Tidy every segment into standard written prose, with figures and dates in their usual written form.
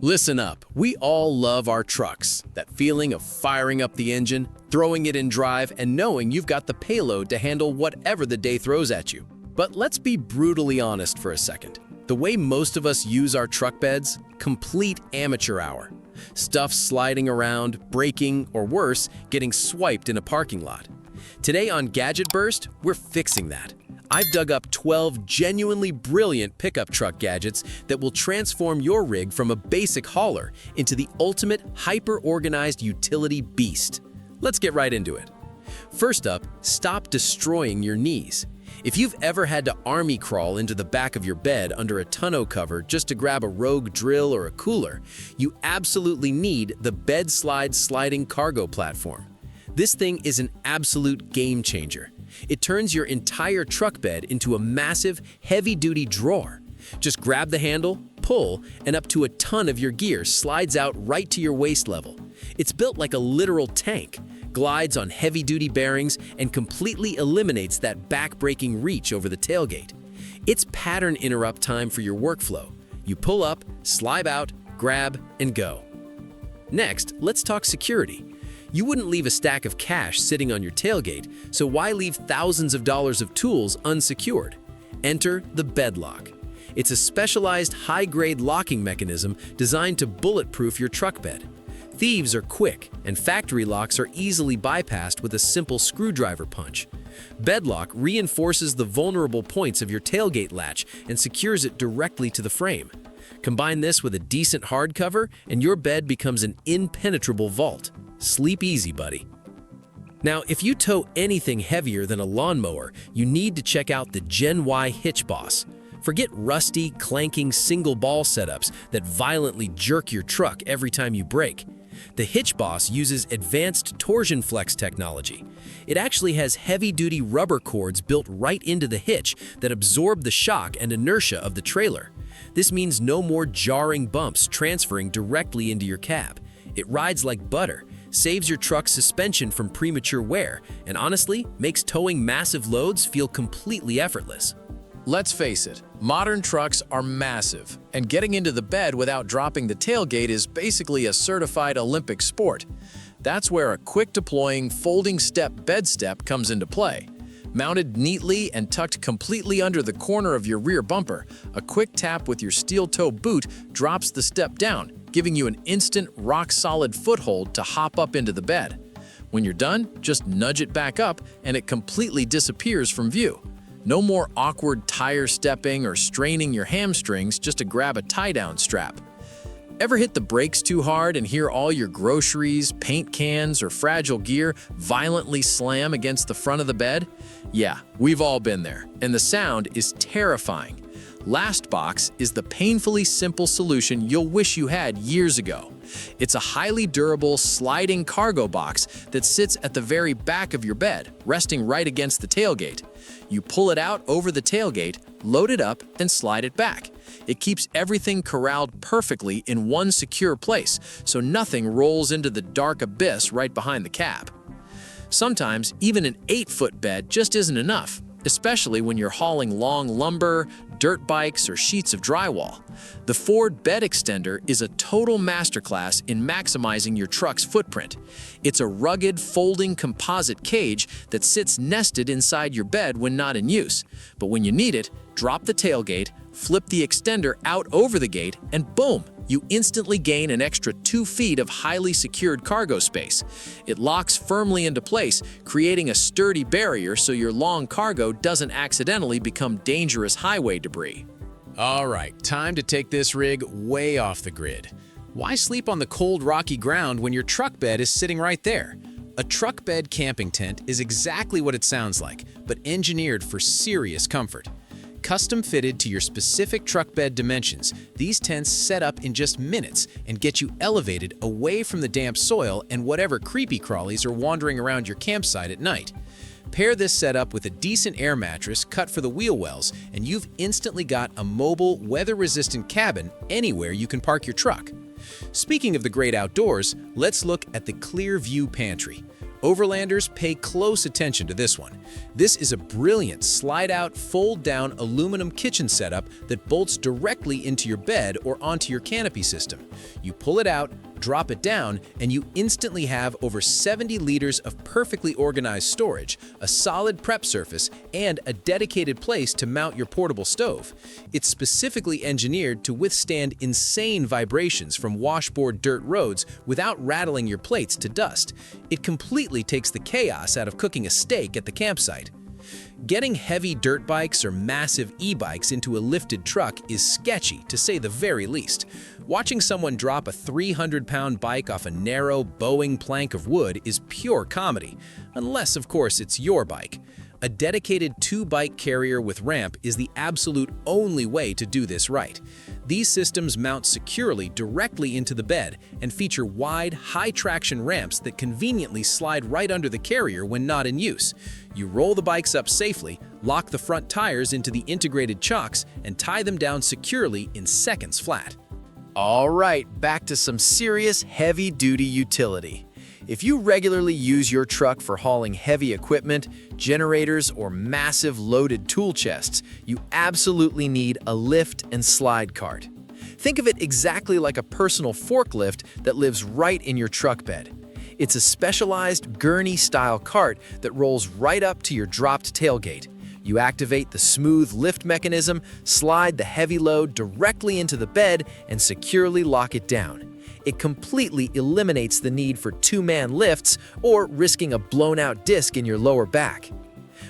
Listen up, we all love our trucks. That feeling of firing up the engine, throwing it in drive, and knowing you've got the payload to handle whatever the day throws at you. But let's be brutally honest for a second. The way most of us use our truck beds, complete amateur hour. Stuff sliding around, breaking, or worse, getting swiped in a parking lot. Today on Gadget Burst, we're fixing that. I've dug up 12 genuinely brilliant pickup truck gadgets that will transform your rig from a basic hauler into the ultimate hyper-organized utility beast. Let's get right into it. First up, stop destroying your knees. If you've ever had to army crawl into the back of your bed under a tonneau cover just to grab a rogue drill or a cooler, you absolutely need the BedSlide sliding cargo platform. This thing is an absolute game changer. It turns your entire truck bed into a massive, heavy-duty drawer. Just grab the handle, pull, and up to a ton of your gear slides out right to your waist level. It's built like a literal tank, glides on heavy-duty bearings, and completely eliminates that back-breaking reach over the tailgate. It's pattern interrupt time for your workflow. You pull up, slide out, grab, and go. Next, let's talk security. You wouldn't leave a stack of cash sitting on your tailgate, so why leave thousands of dollars of tools unsecured? Enter the BedLock. It's a specialized high-grade locking mechanism designed to bulletproof your truck bed. Thieves are quick, and factory locks are easily bypassed with a simple screwdriver punch. BedLock reinforces the vulnerable points of your tailgate latch and secures it directly to the frame. Combine this with a decent hardcover, and your bed becomes an impenetrable vault. Sleep easy, buddy. Now, if you tow anything heavier than a lawnmower, you need to check out the Gen Y Hitch Boss. Forget rusty, clanking single ball setups that violently jerk your truck every time you brake. The Hitch Boss uses advanced Torsion flex technology. It actually has heavy-duty rubber cords built right into the hitch that absorb the shock and inertia of the trailer. This means no more jarring bumps transferring directly into your cab. It rides like butter, saves your truck's suspension from premature wear, and honestly, makes towing massive loads feel completely effortless. Let's face it, modern trucks are massive, and getting into the bed without dropping the tailgate is basically a certified Olympic sport. That's where a quick-deploying folding step BedStep comes into play. Mounted neatly and tucked completely under the corner of your rear bumper, a quick tap with your steel-toe boot drops the step down, giving you an instant, rock-solid foothold to hop up into the bed. When you're done, just nudge it back up and it completely disappears from view. No more awkward tire stepping or straining your hamstrings just to grab a tie-down strap. Ever hit the brakes too hard and hear all your groceries, paint cans, or fragile gear violently slam against the front of the bed? Yeah, we've all been there, and the sound is terrifying. LastBox is the painfully simple solution you'll wish you had years ago. It's a highly durable, sliding cargo box that sits at the very back of your bed, resting right against the tailgate. You pull it out over the tailgate, load it up, and slide it back. It keeps everything corralled perfectly in one secure place, so nothing rolls into the dark abyss right behind the cab. Sometimes, even an 8-foot bed just isn't enough, especially when you're hauling long lumber, dirt bikes, or sheets of drywall. The Ford Bed Extender is a total masterclass in maximizing your truck's footprint. It's a rugged, folding composite cage that sits nested inside your bed when not in use. But when you need it, drop the tailgate, flip the extender out over the gate, and boom! You instantly gain an extra 2 feet of highly secured cargo space. It locks firmly into place, creating a sturdy barrier so your long cargo doesn't accidentally become dangerous highway debris. All right, time to take this rig way off the grid. Why sleep on the cold, rocky ground when your truck bed is sitting right there? A truck bed camping tent is exactly what it sounds like, but engineered for serious comfort. Custom fitted to your specific truck bed dimensions, these tents set up in just minutes and get you elevated away from the damp soil and whatever creepy crawlies are wandering around your campsite at night. Pair this setup with a decent air mattress cut for the wheel wells, and you've instantly got a mobile, weather-resistant cabin anywhere you can park your truck. Speaking of the great outdoors, let's look at the Clear View Pantry. Overlanders, pay close attention to this one. This is a brilliant slide-out, fold-down aluminum kitchen setup that bolts directly into your bed or onto your canopy system. You pull it out, drop it down, and you instantly have over 70 liters of perfectly organized storage, a solid prep surface, and a dedicated place to mount your portable stove. It's specifically engineered to withstand insane vibrations from washboard dirt roads without rattling your plates to dust. It completely takes the chaos out of cooking a steak at the campsite. Getting heavy dirt bikes or massive e-bikes into a lifted truck is sketchy, to say the very least. Watching someone drop a 300-pound bike off a narrow, bowing plank of wood is pure comedy, unless, of course, it's your bike. A dedicated 2-bike carrier with ramp is the absolute only way to do this right. These systems mount securely directly into the bed and feature wide, high-traction ramps that conveniently slide right under the carrier when not in use. You roll the bikes up safely, lock the front tires into the integrated chocks, and tie them down securely in seconds flat. All right, back to some serious heavy-duty utility. If you regularly use your truck for hauling heavy equipment, generators, or massive loaded tool chests, you absolutely need a lift and slide cart. Think of it exactly like a personal forklift that lives right in your truck bed. It's a specialized gurney-style cart that rolls right up to your dropped tailgate. You activate the smooth lift mechanism, slide the heavy load directly into the bed, and securely lock it down. It completely eliminates the need for 2-man lifts or risking a blown-out disc in your lower back.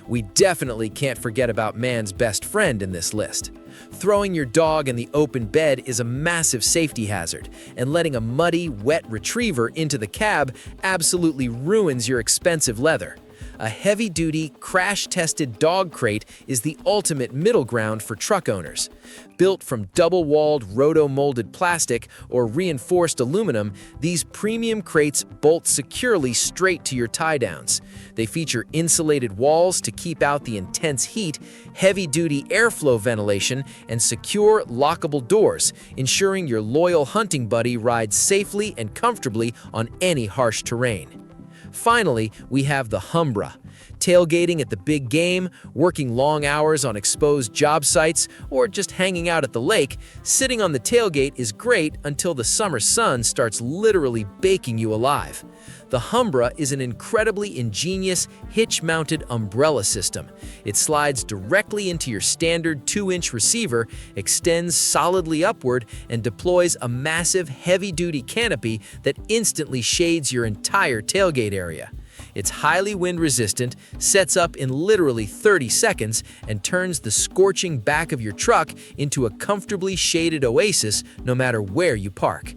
We definitely can't forget about man's best friend in this list. Throwing your dog in the open bed is a massive safety hazard, and letting a muddy, wet retriever into the cab absolutely ruins your expensive leather. A heavy-duty, crash-tested dog crate is the ultimate middle ground for truck owners. Built from double-walled roto-molded plastic or reinforced aluminum, these premium crates bolt securely straight to your tie-downs. They feature insulated walls to keep out the intense heat, heavy-duty airflow ventilation, and secure, lockable doors, ensuring your loyal hunting buddy rides safely and comfortably on any harsh terrain. Finally, we have the Humbra. Tailgating at the big game, working long hours on exposed job sites, or just hanging out at the lake, sitting on the tailgate is great until the summer sun starts literally baking you alive. The Humbra is an incredibly ingenious hitch-mounted umbrella system. It slides directly into your standard 2-inch receiver, extends solidly upward, and deploys a massive heavy-duty canopy that instantly shades your entire tailgate area. It's highly wind-resistant, sets up in literally 30 seconds, and turns the scorching back of your truck into a comfortably shaded oasis no matter where you park.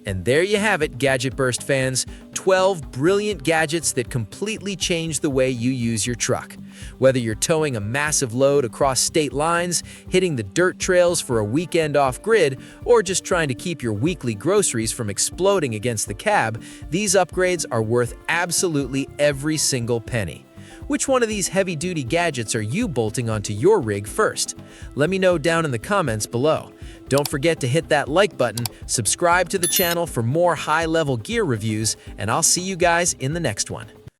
And there you have it, Gadget Burst fans, 12 brilliant gadgets that completely change the way you use your truck. Whether you're towing a massive load across state lines, hitting the dirt trails for a weekend off-grid, or just trying to keep your weekly groceries from exploding against the cab, these upgrades are worth absolutely every single penny. Which one of these heavy-duty gadgets are you bolting onto your rig first? Let me know down in the comments below. Don't forget to hit that like button, subscribe to the channel for more high-level gear reviews, and I'll see you guys in the next one.